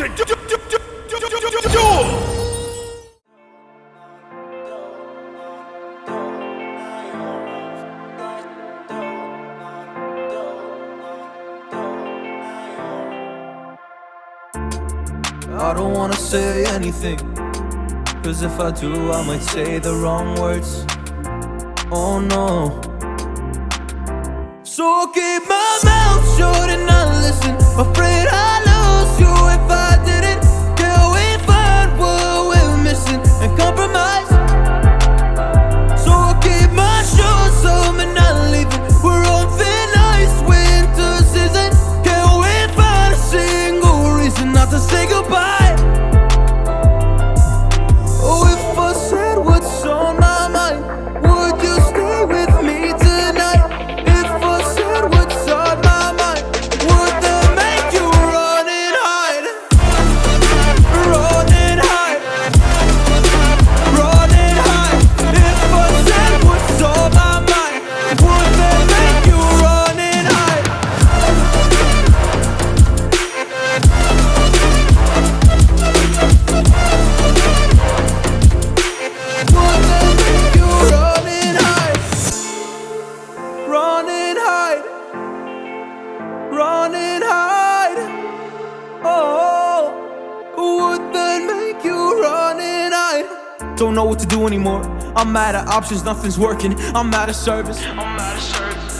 to Duel! I don't wanna say anything, cause if I do I might say the wrong words. Oh no. So I'll keep my mouth shut and not listen. Afraid I'd lose you if I didn't. Till we find what we're missing and compromise. So I'll keep my shoes on and not leaving. We're on thin ice, winter season. Can't we find a single reason not to say goodbye? Oh, if I said what's on my mind, would you stay with me tonight? If I said what's on my mind, would that make you run and hide? Run and hide. Run and hide. If I said what's on my mind, would that make you run and hide? Would that make you run and hide? Run and hide. Run and hide. Oh, would that make you run and hide? Don't know what to do anymore. I'm out of options, nothing's working. I'm out of service.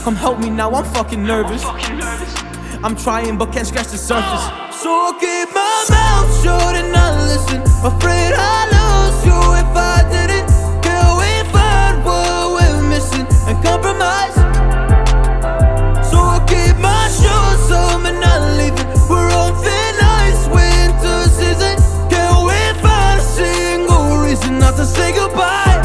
Come help me now, I'm fucking nervous. I'm trying but can't scratch the surface. So I'll keep my mouth shut and not listen. Afraid I'd lose you if I didn't. Till we find what we're missing and compromise. So I'll keep my shoes on and not leaving. We're on thin ice, winter season. Can't we find a single reason not to say goodbye?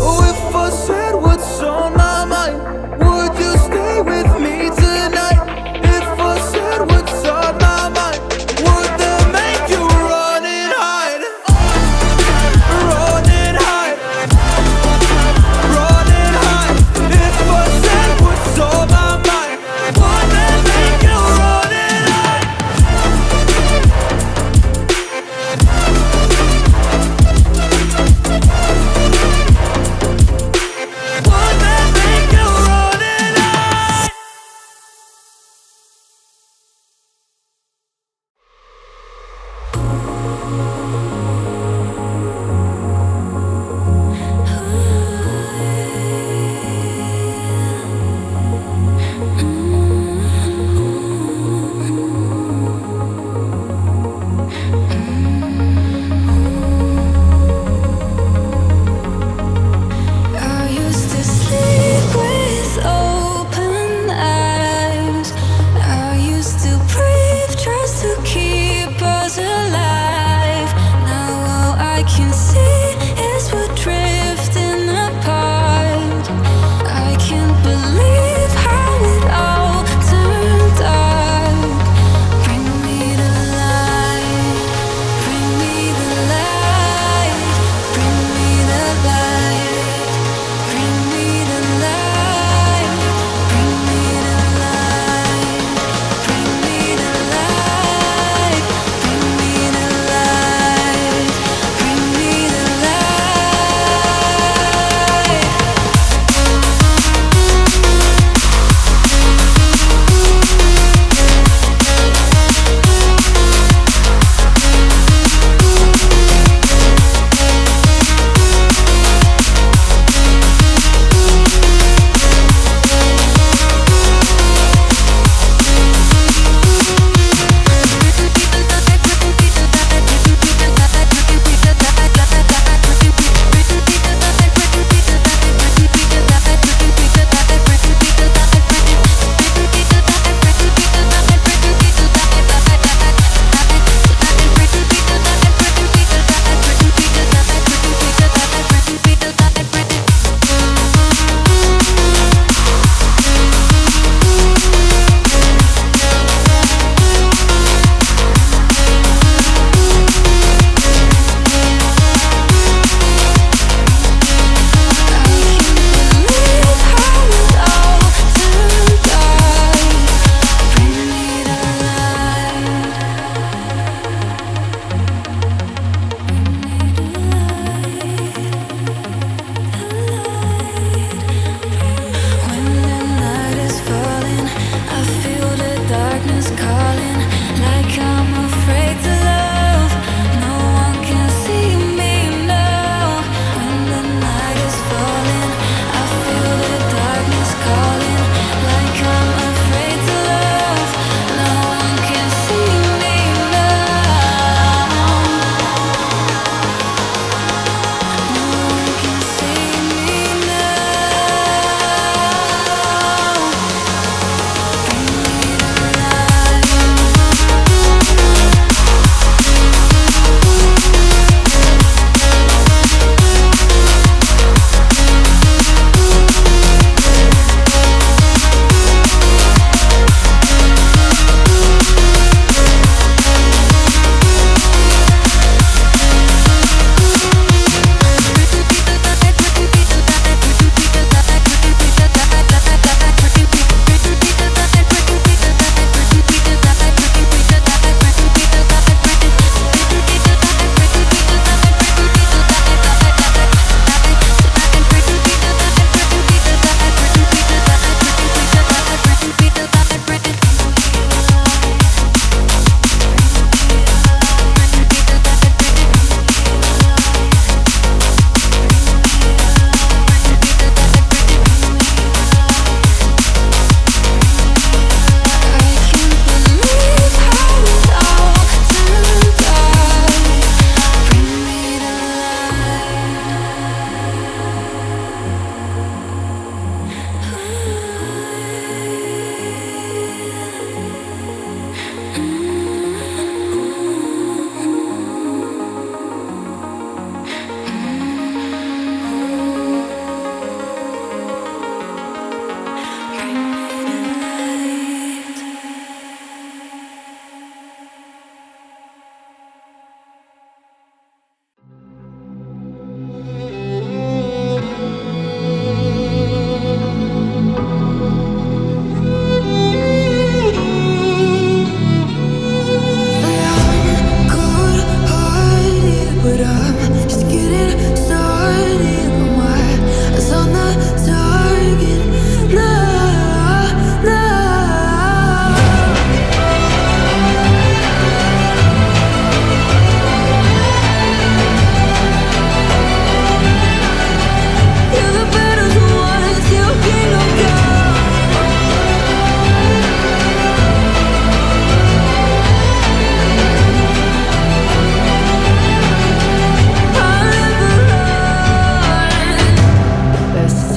Oh, if I said what's on my mind, would you stay with me tonight? If I said what's on my mind, would that make you run and hide?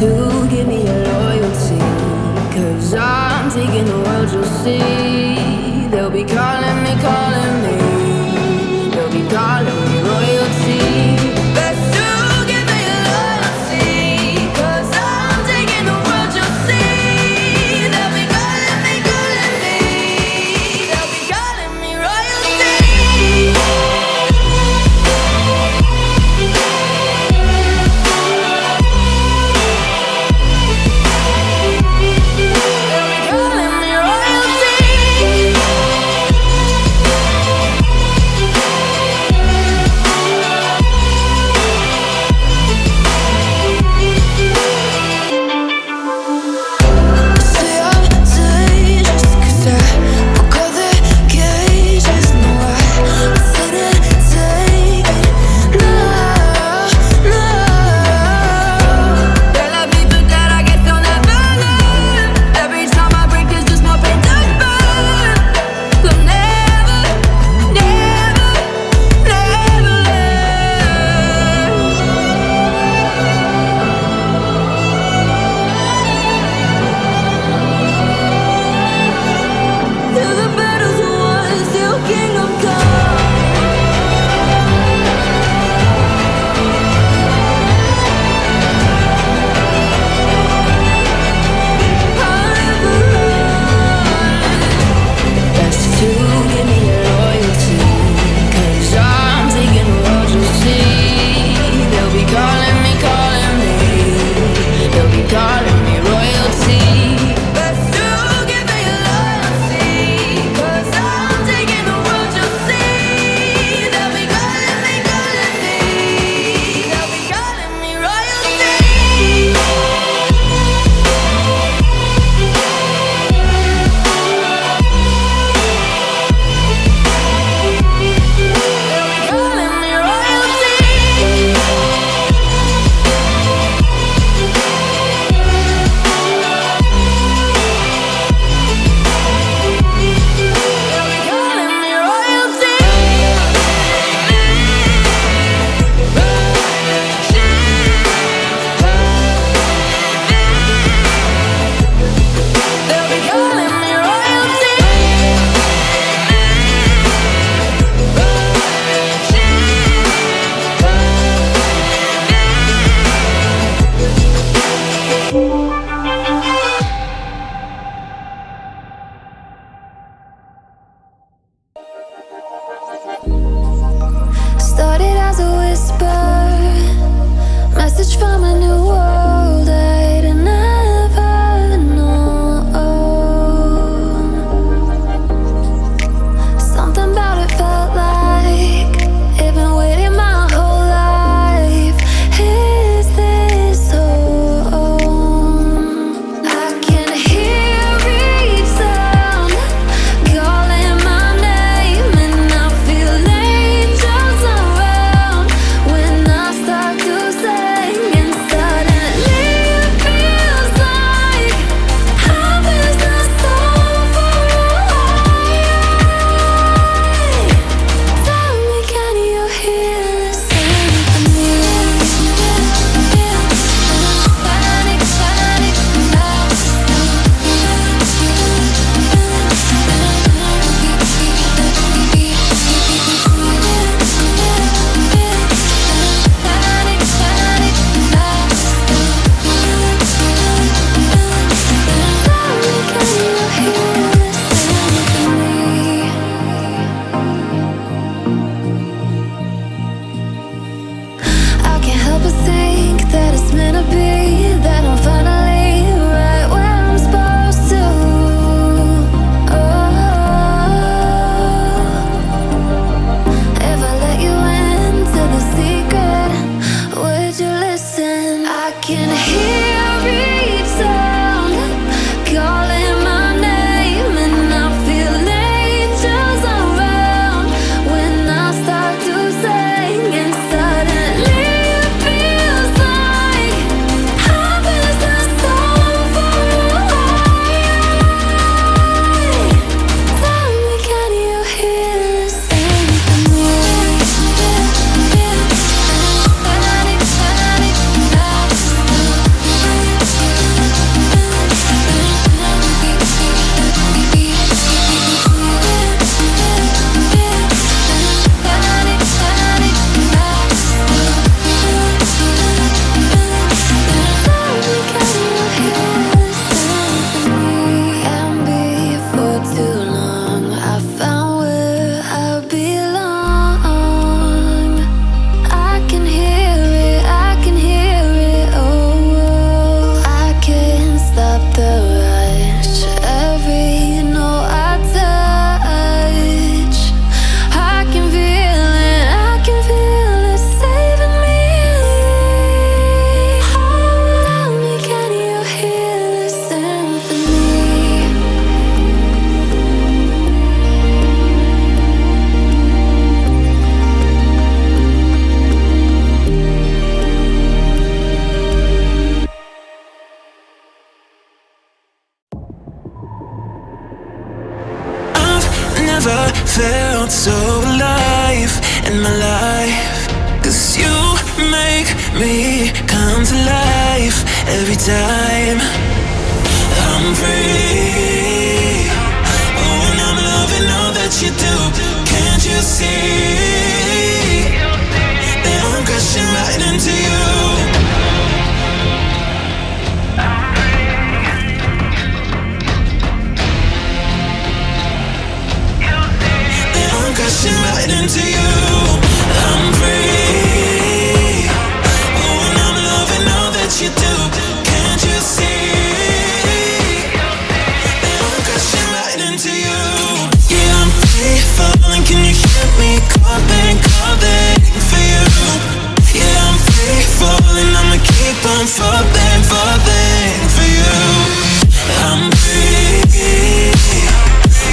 to give me your loyalty, 'cause I'm taking the world, you'll see. They'll be calling me, they'll be calling me royalty. Best to give me your loyalty, 'cause I'm taking the world, you'll see. They'll be calling me, they'll be calling me royalty. They'll be calling me royalty. felt so alive in my life. 'Cause you make me come to life every time I'm free. Oh, and I'm loving all that you do. Can't you see that I'm crashing right into you? That I'm crashing right into you. I'm free. Oh, and I'm loving all that you do. Can't you see that I'm crashing right into you? Yeah, I'm free-falling. Can you hear me calling for you? Yeah, I'm free-falling. I'ma keep on falling for you. I'm free.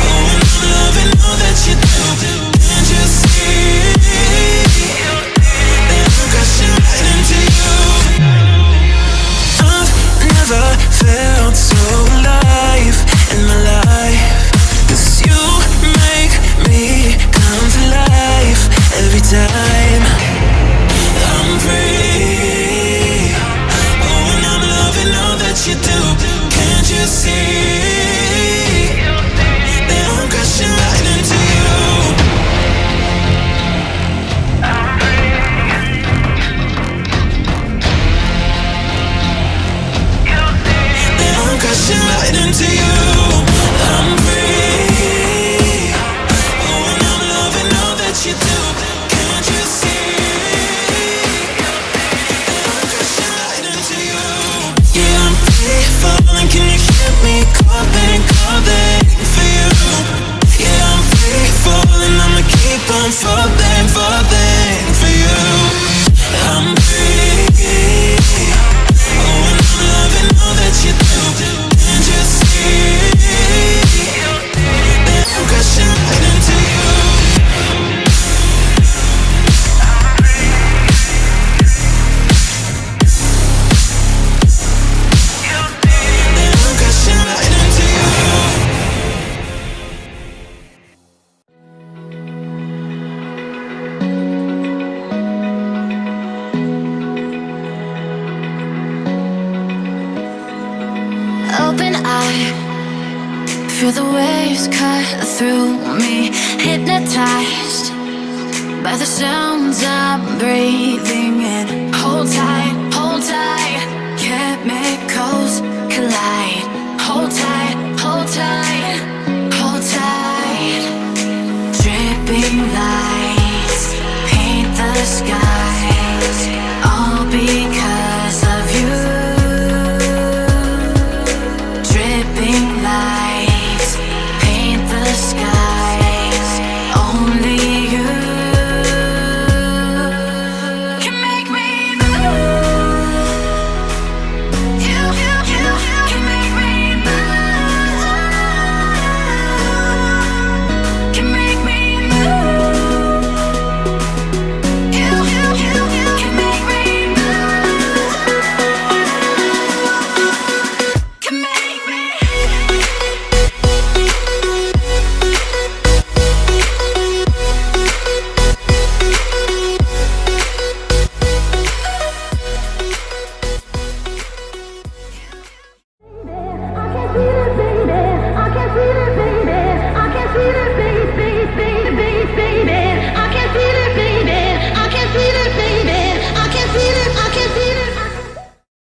Oh, and I'm loving all that you do. Can't you see that I'm crashing right into you? I've never felt so alive in my life. 'Cause you make me come to life every time I'm free. Oh, and I'm loving all that you do. Can't you see that I'm crashing right into you? That I'm crashing right into you. I'm free. Oh, and I'm loving all that you do. Can't you see that I'm crashing right into you? Yeah, I'm free-falling. Can you hear me calling for you? Yeah, I'm free-falling. I'ma keep on falling for you. I'm free. Oh, and I'm loving all that you do. Can't you see that I'm crashing right into you? That I'm crashing right into you. Open eye, feel the waves cut through me. Hypnotized by the sounds I'm breathing in. Hold tight, chemicals collide. Hold tight, hold tight, hold tight. Dripping lights paint the sky.